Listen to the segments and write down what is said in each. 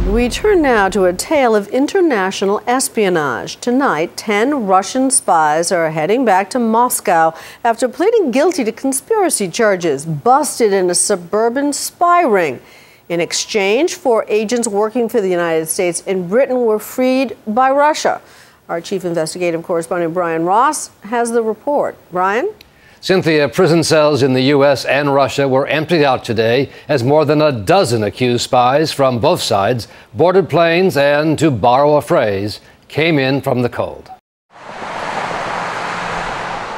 We turn now to a tale of international espionage. Tonight, 10 Russian spies are heading back to Moscow after pleading guilty to conspiracy charges, busted in a suburban spy ring. In exchange, 4 agents working for the United States and Britain were freed by Russia. Our chief investigative correspondent Brian Ross has the report. Brian? Cynthia, prison cells in the U.S. and Russia were emptied out today as more than a dozen accused spies from both sides boarded planes and, to borrow a phrase, came in from the cold.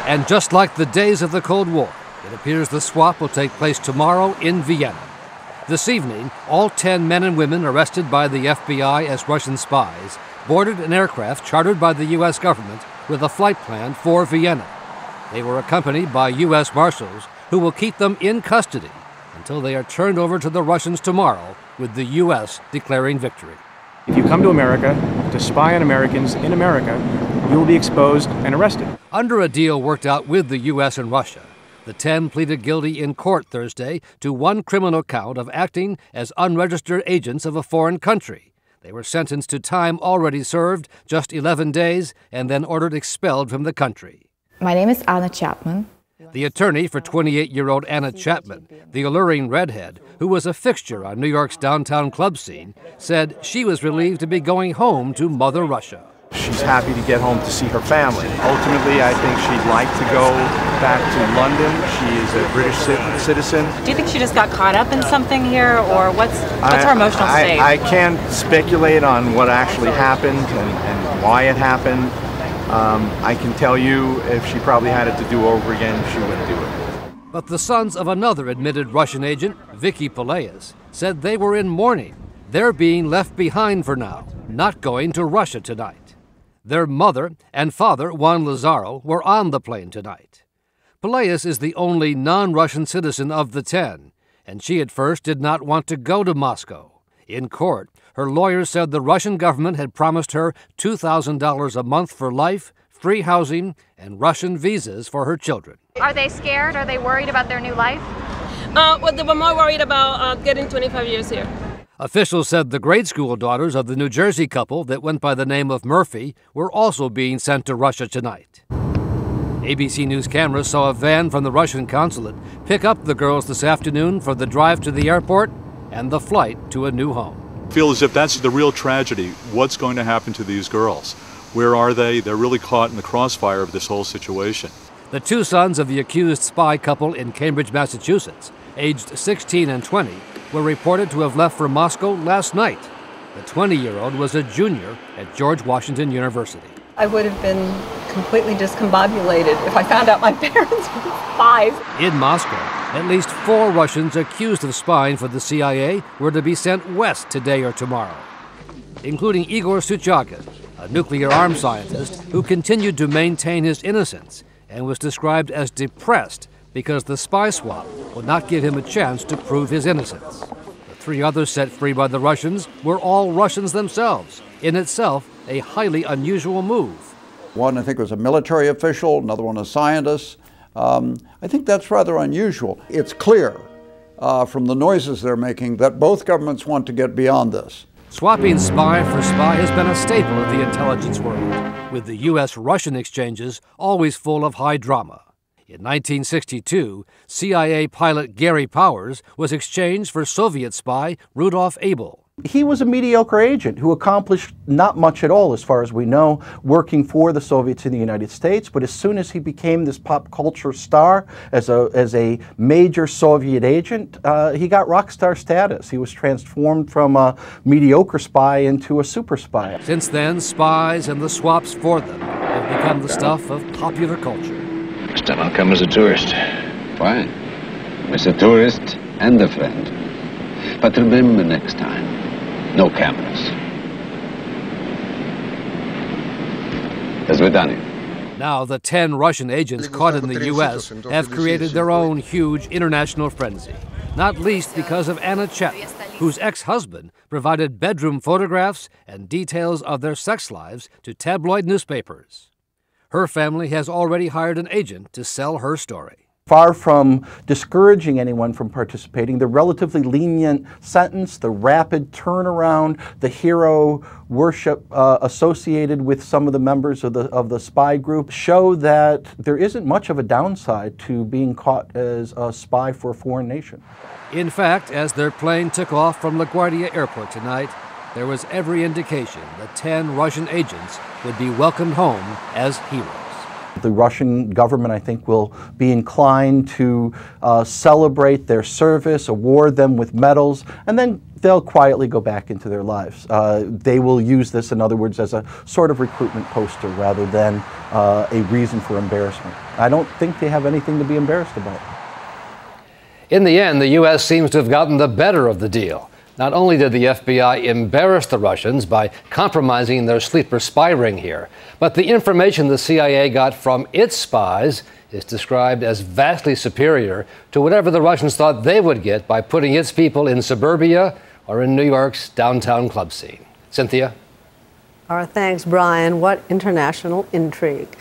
And just like the days of the Cold War, it appears the swap will take place tomorrow in Vienna. This evening, all 10 men and women arrested by the FBI as Russian spies boarded an aircraft chartered by the U.S. government with a flight plan for Vienna. They were accompanied by U.S. Marshals who will keep them in custody until they are turned over to the Russians tomorrow, with the U.S. declaring victory. If you come to America to spy on Americans in America, you will be exposed and arrested. Under a deal worked out with the U.S. and Russia, the 10 pleaded guilty in court Thursday to one criminal count of acting as unregistered agents of a foreign country. They were sentenced to time already served, just 11 days, and then ordered expelled from the country. My name is Anna Chapman. The attorney for 28-year-old Anna Chapman, the alluring redhead, who was a fixture on New York's downtown club scene, said she was relieved to be going home to Mother Russia. She's happy to get home to see her family. Ultimately, I think she'd like to go back to London. She is a British citizen. Do you think she just got caught up in something here, or what's her emotional state? I can't speculate on what actually happened and why it happened. I can tell you if she probably had it to do over again, she wouldn't do it. But the sons of another admitted Russian agent, Vicky Peleas, said they were in mourning. They're being left behind for now, not going to Russia tonight. Their mother and father, Juan Lazaro, were on the plane tonight. Peleas is the only non-Russian citizen of the 10, and she at first did not want to go to Moscow. In court, her lawyers said the Russian government had promised her $2,000 a month for life, free housing, and Russian visas for her children. Are they scared? Are they worried about their new life? Well, they were more worried about getting 25 years here. Officials said the grade school daughters of the New Jersey couple that went by the name of Murphy were also being sent to Russia tonight. ABC News cameras saw a van from the Russian consulate pick up the girls this afternoon for the drive to the airport and the flight to a new home. I feel as if that's the real tragedy. What's going to happen to these girls? Where are they? They're really caught in the crossfire of this whole situation. The 2 sons of the accused spy couple in Cambridge, Massachusetts, aged 16 and 20, were reported to have left for Moscow last night. The 20-year-old was a junior at George Washington University. I would have been completely discombobulated if I found out my parents were spies. In Moscow, at least 4 Russians accused of spying for the CIA were to be sent west today or tomorrow, including Igor Suchagin, a nuclear arms scientist who continued to maintain his innocence and was described as depressed because the spy swap would not give him a chance to prove his innocence. The 3 others set free by the Russians were all Russians themselves, in itself a highly unusual move. One, I think, was a military official, another one a scientist. I think that's rather unusual. It's clear from the noises they're making that both governments want to get beyond this. Swapping spy for spy has been a staple of the intelligence world, with the U.S.-Russian exchanges always full of high drama. In 1962, CIA pilot Gary Powers was exchanged for Soviet spy Rudolf Abel. He was a mediocre agent who accomplished not much at all, as far as we know, working for the Soviets in the United States. But as soon as he became this pop culture star as a major Soviet agent, he got rock star status. He was transformed from a mediocre spy into a super spy. Since then, spies and the swaps for them have become the stuff of popular culture. This time I'll come as a tourist. Fine. As a tourist and a friend. But remember next time, no cameras. As we're done here. Now the 10 Russian agents caught in the U.S. have created their own huge international frenzy, not least because of Anna Chapman, whose ex-husband provided bedroom photographs and details of their sex lives to tabloid newspapers. Her family has already hired an agent to sell her story. Far from discouraging anyone from participating, the relatively lenient sentence, the rapid turnaround, the hero worship associated with some of the members of the spy group show that there isn't much of a downside to being caught as a spy for a foreign nation. In fact, as their plane took off from LaGuardia Airport tonight, there was every indication that 10 Russian agents would be welcomed home as heroes. The Russian government, I think, will be inclined to celebrate their service, award them with medals, and then they'll quietly go back into their lives. They will use this, in other words, as a sort of recruitment poster rather than a reason for embarrassment. I don't think they have anything to be embarrassed about. In the end, the U.S. seems to have gotten the better of the deal. Not only did the FBI embarrass the Russians by compromising their sleeper spy ring here, but the information the CIA got from its spies is described as vastly superior to whatever the Russians thought they would get by putting its people in suburbia or in New York's downtown club scene. Cynthia? Our thanks, Brian. What international intrigue.